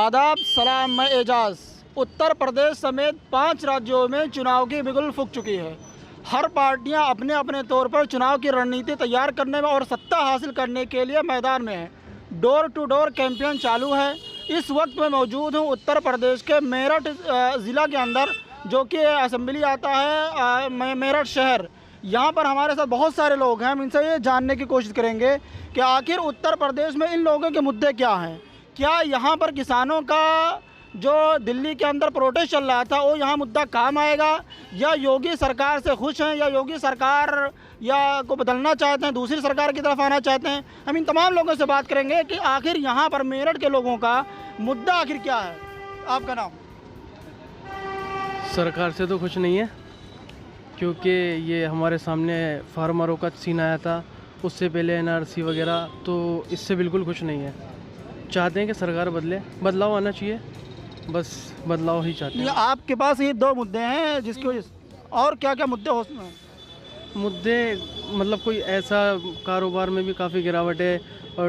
आदाब सलाम, मैं एजाज़। उत्तर प्रदेश समेत 5 राज्यों में चुनाव की बिगुल फूंक चुकी है। हर पार्टियां अपने अपने तौर पर चुनाव की रणनीति तैयार करने में और सत्ता हासिल करने के लिए मैदान में है। डोर टू डोर कैंपेन चालू है। इस वक्त मैं मौजूद हूं उत्तर प्रदेश के मेरठ ज़िला के अंदर, जो कि असेंबली आता है मेरठ शहर। यहाँ पर हमारे साथ बहुत सारे लोग हैं। हम इनसे ये जानने की कोशिश करेंगे कि आखिर उत्तर प्रदेश में इन लोगों के मुद्दे क्या हैं। क्या यहाँ पर किसानों का जो दिल्ली के अंदर प्रोटेस्ट चल रहा था वो यहाँ मुद्दा काम आएगा, या योगी सरकार से खुश हैं, या योगी सरकार या को बदलना चाहते हैं, दूसरी सरकार की तरफ आना चाहते हैं। हम इन तमाम लोगों से बात करेंगे कि आखिर यहाँ पर मेरठ के लोगों का मुद्दा आखिर क्या है। आपका नाम? सरकार से तो कुछ नहीं है, क्योंकि ये हमारे सामने फार्मरों का सीन आया था, उससे पहले एनआरसी वगैरह, तो इससे बिल्कुल कुछ नहीं है। चाहते हैं कि सरकार बदले, बदलाव आना चाहिए, बस बदलाव ही चाहते हैं। आपके पास ये 2 मुद्दे हैं जिसकी वजह से, और क्या क्या मुद्दे हो सकते हैं? मुद्दे मतलब कोई ऐसा कारोबार में भी काफ़ी गिरावट है, और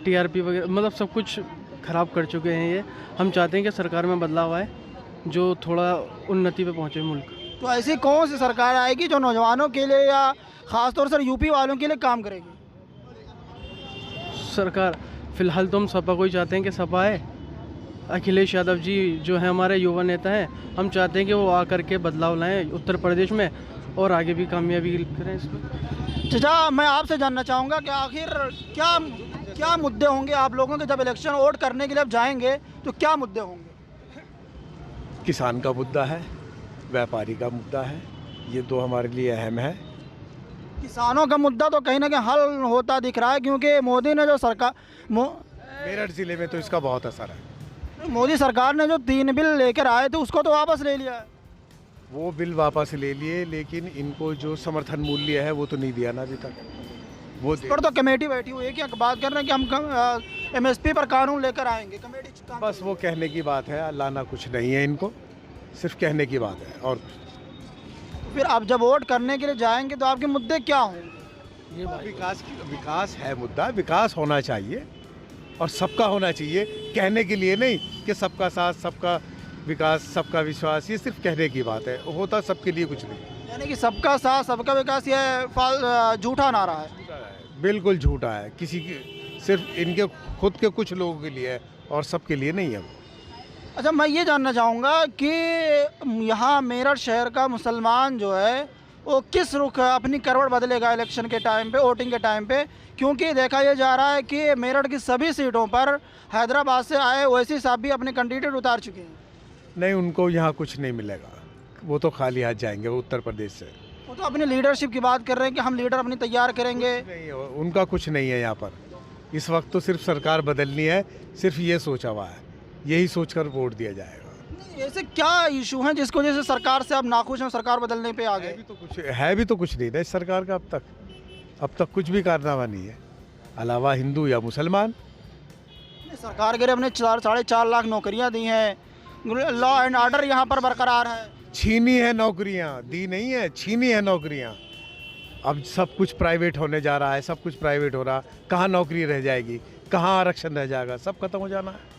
टीआरपी वगैरह मतलब सब कुछ ख़राब कर चुके हैं ये। हम चाहते हैं कि सरकार में बदलाव आए, जो थोड़ा उन्नति पे पहुँचे मुल्क। तो ऐसी कौन सी सरकार आएगी जो नौजवानों के लिए या ख़ासतौर से यूपी वालों के लिए काम करेगी? सरकार फ़िलहाल तो हम सपा को ही चाहते हैं कि सपा है। अखिलेश यादव जी जो है हमारे युवा नेता हैं, हम चाहते हैं कि वो आकर के बदलाव लाएं उत्तर प्रदेश में और आगे भी कामयाबी करें इसमें। चाचा, मैं आपसे जानना चाहूँगा कि आखिर क्या क्या मुद्दे होंगे आप लोगों के जब इलेक्शन वोट करने के लिए आप जाएंगे, तो क्या मुद्दे होंगे? किसान का मुद्दा है, व्यापारी का मुद्दा है, ये 2 हमारे लिए अहम है। किसानों का मुद्दा तो कहीं ना कहीं हल होता दिख रहा है, क्योंकि मोदी ने जो मेरठ ज़िले में तो इसका बहुत असर है। मोदी सरकार ने जो 3 बिल लेकर आए थे उसको तो वापस ले लिया है। वो बिल वापस ले लिए, लेकिन इनको जो समर्थन मूल्य है वो तो नहीं दिया ना अभी तक। वो पर तो कमेटी बैठी हुई है कि बात कर रहे हैं कि हम एमएसपी पर कानून लेकर आएंगे। कमेटी बस वो कहने की बात है, लाना कुछ नहीं है इनको, सिर्फ कहने की बात है। और फिर आप जब वोट करने के लिए जाएंगे तो आपके मुद्दे क्या होंगे? ये विकास है मुद्दा, विकास होना चाहिए और सबका होना चाहिए, कहने के लिए नहीं कि सबका साथ, सबका विकास, सबका विश्वास, ये सिर्फ कहने की बात है, होता सबके लिए कुछ नहीं। यानी कि सबका साथ सबका विकास ये झूठा नारा है। बिल्कुल झूठा है, किसी की सिर्फ इनके खुद के कुछ लोगों के लिए है और सबके लिए नहीं है वो। अच्छा, मैं ये जानना चाहूँगा कि यहाँ मेरठ शहर का मुसलमान जो है वो किस रुख अपनी करवट बदलेगा इलेक्शन के टाइम पे, वोटिंग के टाइम पे, क्योंकि देखा यह जा रहा है कि मेरठ की सभी सीटों पर हैदराबाद से आए ओवैसी साहब भी अपने कैंडिडेट उतार चुके हैं। नहीं, उनको यहाँ कुछ नहीं मिलेगा, वो तो खाली हाथ जाएंगे वो उत्तर प्रदेश से। वो तो अपनी लीडरशिप की बात कर रहे हैं कि हम लीडर अपनी तैयार करेंगे। नहीं, उनका कुछ नहीं है यहाँ पर। इस वक्त तो सिर्फ सरकार बदलनी है, सिर्फ ये सोचा हुआ है, यही सोचकर वोट दिया जाएगा। ऐसे क्या इशू हैं जिसकी वजह से सरकार से आप नाखुश हैं, सरकार बदलने पे आ गए? है भी तो कुछ नहीं ना इस सरकार का अब तक कुछ भी कारनामा नहीं है, अलावा हिंदू या मुसलमान। सरकार के अपने 4.5 लाख नौकरियां दी हैं, लॉ एंड ऑर्डर यहाँ पर बरकरार है। छीनी है नौकरियां, दी नहीं है, छीनी है नौकरियां। अब सब कुछ प्राइवेट होने जा रहा है, सब कुछ प्राइवेट हो रहा, कहाँ नौकरी रह जाएगी, कहाँ आरक्षण रह जाएगा, सब खत्म हो जाना है।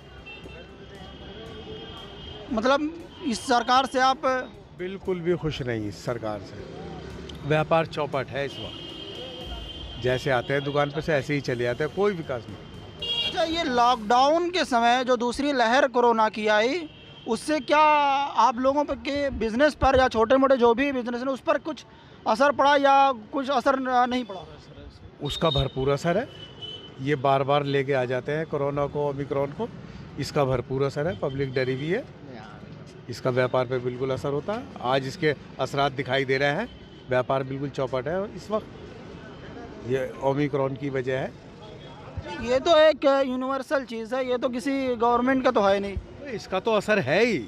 मतलब इस सरकार से आप बिल्कुल भी खुश नहीं इस सरकार से। व्यापार चौपट है इस वक्त, जैसे आते हैं दुकान पर से ऐसे ही चले जाते हैं, कोई विकास नहीं। अच्छा, ये लॉकडाउन के समय जो दूसरी लहर कोरोना की आई, उससे क्या आप लोगों पर के बिज़नेस पर या छोटे मोटे जो भी बिजनेस है उस पर कुछ असर पड़ा या कुछ असर नहीं पड़ा? उसका भरपूर असर है। ये बार बार लेके आ जाते हैं कोरोना को, ओमिक्रॉन को, इसका भरपूर असर है। पब्लिक डरी भी है, इसका व्यापार पे बिल्कुल असर होता है। आज इसके असरात दिखाई दे रहे हैं, व्यापार बिल्कुल चौपट है इस वक्त, ये ओमिक्रॉन की वजह है। ये तो एक यूनिवर्सल चीज़ है, ये तो किसी गवर्नमेंट का तो है नहीं। इसका तो असर है ही,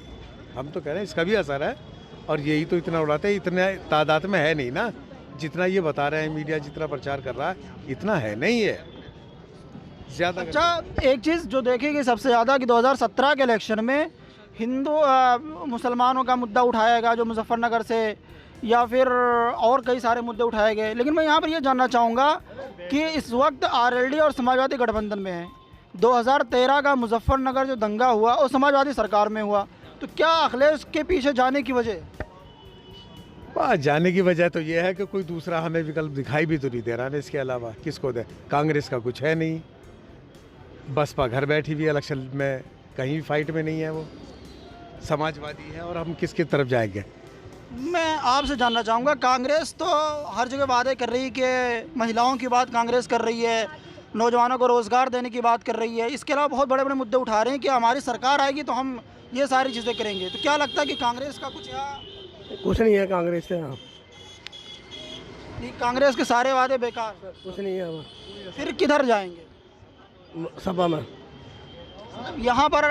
हम तो कह रहे हैं इसका भी असर है, और यही तो इतना उड़ाते हैं। इतने तादाद में है नहीं ना, जितना ये बता रहे हैं मीडिया, जितना प्रचार कर रहा है इतना है नहीं है ज़्यादा। अच्छा, एक चीज़ जो देखेगी सबसे ज़्यादा कि 2017 के इलेक्शन में हिंदू मुसलमानों का मुद्दा उठाया गया, जो मुजफ्फरनगर से, या फिर और कई सारे मुद्दे उठाए गए। लेकिन मैं यहाँ पर ये जानना चाहूँगा कि इस वक्त आरएलडी और समाजवादी गठबंधन में है, 2013 का मुजफ्फरनगर जो दंगा हुआ वो समाजवादी सरकार में हुआ, तो क्या अखिलेश के पीछे जाने की वजह? बात जाने की वजह तो ये है कि कोई दूसरा हमें विकल्प दिखाई भी तो नहीं दे रहा ना, इसके अलावा किसको दे? कांग्रेस का कुछ है नहीं, बसपा घर बैठी हुई इलेक्शन में कहीं भी फाइट में नहीं है, वो समाजवादी है, और हम किसकी तरफ जाएंगे? मैं आपसे जानना चाहूँगा, कांग्रेस तो हर जगह वादे कर रही है कि महिलाओं की बात कांग्रेस कर रही है, नौजवानों को रोज़गार देने की बात कर रही है, इसके अलावा बहुत बड़े बड़े मुद्दे उठा रहे हैं कि हमारी सरकार आएगी तो हम ये सारी चीज़ें करेंगे। तो क्या लगता है कि कांग्रेस का कुछ यहाँ? कुछ नहीं है कांग्रेस से, यहाँ कांग्रेस के सारे वादे बेकार, कुछ नहीं है वहाँ। फिर किधर जाएंगे? सपा में। यहाँ पर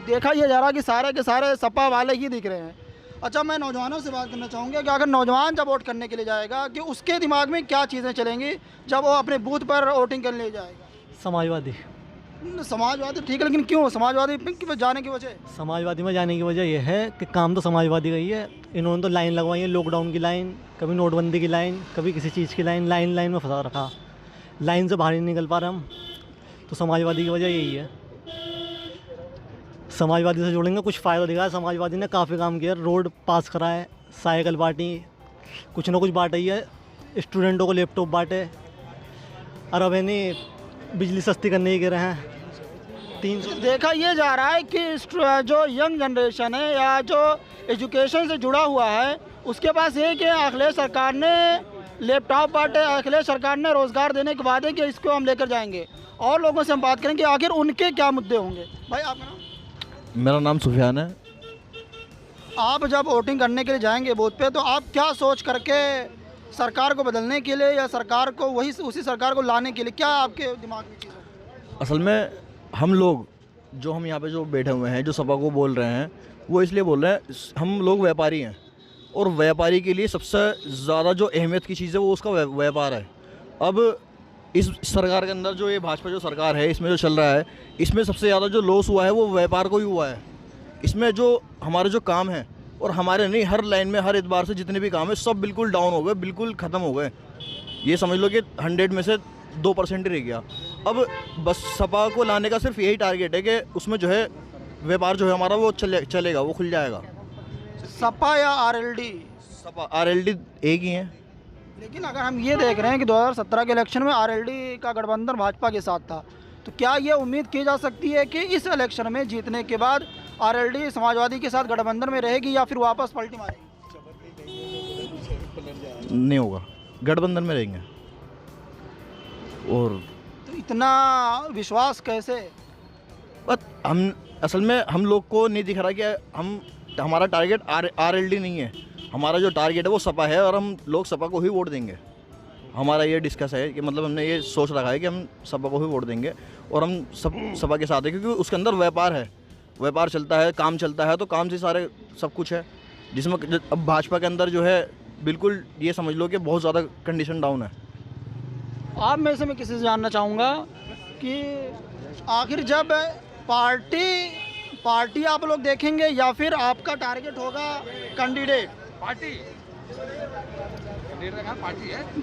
देखा यह जा रहा कि सारे के सारे सपा वाले ही दिख रहे हैं। अच्छा, मैं नौजवानों से बात करना चाहूँगा कि अगर नौजवान जब वोट करने के लिए जाएगा कि उसके दिमाग में क्या चीज़ें चलेंगी जब वो अपने बूथ पर वोटिंग करने जाएगा? समाजवादी। समाजवादी ठीक है, लेकिन क्यों समाजवादी में जाने की वजह? समाजवादी में जाने की वजह यह है कि काम तो समाजवादी का ही है। इन्होंने तो लाइन लगवाई है, लॉकडाउन की लाइन, कभी नोटबंदी की लाइन, कभी किसी चीज़ की लाइन, लाइन में फंसा रखा, लाइन से बाहर नहीं निकल पा रहे हम। तो समाजवादी की वजह यही है। समाजवादी से जुड़ेंगे, कुछ फ़ायदा दिखा है समाजवादी ने, काफ़ी काम किया, रोड पास करा है, साइकिल बांटी, कुछ ना कुछ बांटा ही है, स्टूडेंटों को लैपटॉप बांटे, और अब नहीं बिजली सस्ती करने के रहे हैं। 300 देखा ये जा रहा है कि जो यंग जनरेशन है या जो एजुकेशन से जुड़ा हुआ है उसके पास ये कि अखिलेश सरकार ने लैपटॉप बांटे, अखिलेश सरकार ने रोज़गार देने के वादे कि इसको हम लेकर जाएंगे। और लोगों से हम बात करेंगे आखिर उनके क्या मुद्दे होंगे। भाई आपका नाम? मेरा नाम सुफियान है। आप जब वोटिंग करने के लिए जाएंगे बूथ पे, तो आप क्या सोच करके सरकार को बदलने के लिए या सरकार को उसी सरकार को लाने के लिए क्या आपके दिमाग में चीज़ है? असल में हम लोग जो हम यहाँ पे जो बैठे हुए हैं, जो सपा को बोल रहे हैं, वो इसलिए बोल रहे हैं, हम लोग व्यापारी हैं और व्यापारी के लिए सबसे ज़्यादा जो अहमियत की चीज़ है वो उसका व्यापार है। अब इस सरकार के अंदर जो ये भाजपा जो सरकार है, इसमें जो चल रहा है, इसमें सबसे ज़्यादा जो लॉस हुआ है वो व्यापार को ही हुआ है। इसमें जो हमारे जो काम है, और हमारे नहीं, हर लाइन में हर एतबार से जितने भी काम है सब बिल्कुल डाउन हो गए, बिल्कुल ख़त्म हो गए। ये समझ लो कि 100 में से 2% ही रह गया। अब बस सपा को लाने का सिर्फ यही टारगेट है कि उसमें जो है व्यापार जो है हमारा वो चलेगा, वो खुल जाएगा। सपा या आरएलडी? सपा आरएलडी एक ही है। लेकिन अगर हम ये देख रहे हैं कि 2017 के इलेक्शन में आरएलडी का गठबंधन भाजपा के साथ था, तो क्या ये उम्मीद की जा सकती है कि इस इलेक्शन में जीतने के बाद आरएलडी समाजवादी के साथ गठबंधन में रहेगी या फिर वापस पलटी मारेगी? नहीं होगा, गठबंधन में रहेंगे। और तो इतना विश्वास कैसे? बट हम असल में हम लोग को नहीं दिख रहा कि हमारा टारगेट आरएलडी नहीं है, हमारा जो टारगेट है वो सपा है, और हम लोग सपा को ही वोट देंगे। हमारा ये डिस्कस है कि मतलब हमने ये सोच रखा है कि हम सपा को ही वोट देंगे, और हम सपा के साथ हैं क्योंकि उसके अंदर व्यापार है, व्यापार चलता है, काम चलता है, तो काम से सारे सब कुछ है। जिसमें अब भाजपा के अंदर जो है बिल्कुल ये समझ लो कि बहुत ज़्यादा कंडीशन डाउन है। आप में से मैं किसी से जानना चाहूँगा कि आखिर जब पार्टी आप लोग देखेंगे या फिर आपका टारगेट होगा कैंडिडेट?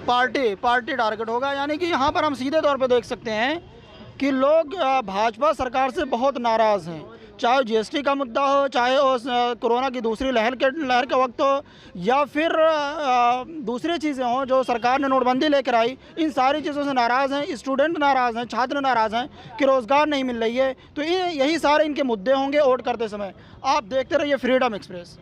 पार्टी टारगेट होगा, यानी कि यहाँ पर हम सीधे तौर पे देख सकते हैं कि लोग भाजपा सरकार से बहुत नाराज़ हैं, चाहे जीएसटी का मुद्दा हो, चाहे उस कोरोना की दूसरी लहर के वक्त हो, या फिर दूसरी चीज़ें हों जो सरकार ने नोटबंदी लेकर आई, इन सारी चीज़ों से नाराज़ हैं। स्टूडेंट नाराज़ हैं, छात्र नाराज़ हैं कि रोज़गार नहीं मिल रही है। तो यही सारे इनके मुद्दे होंगे वोट करते समय। आप देखते रहिए फ्रीडम एक्सप्रेस।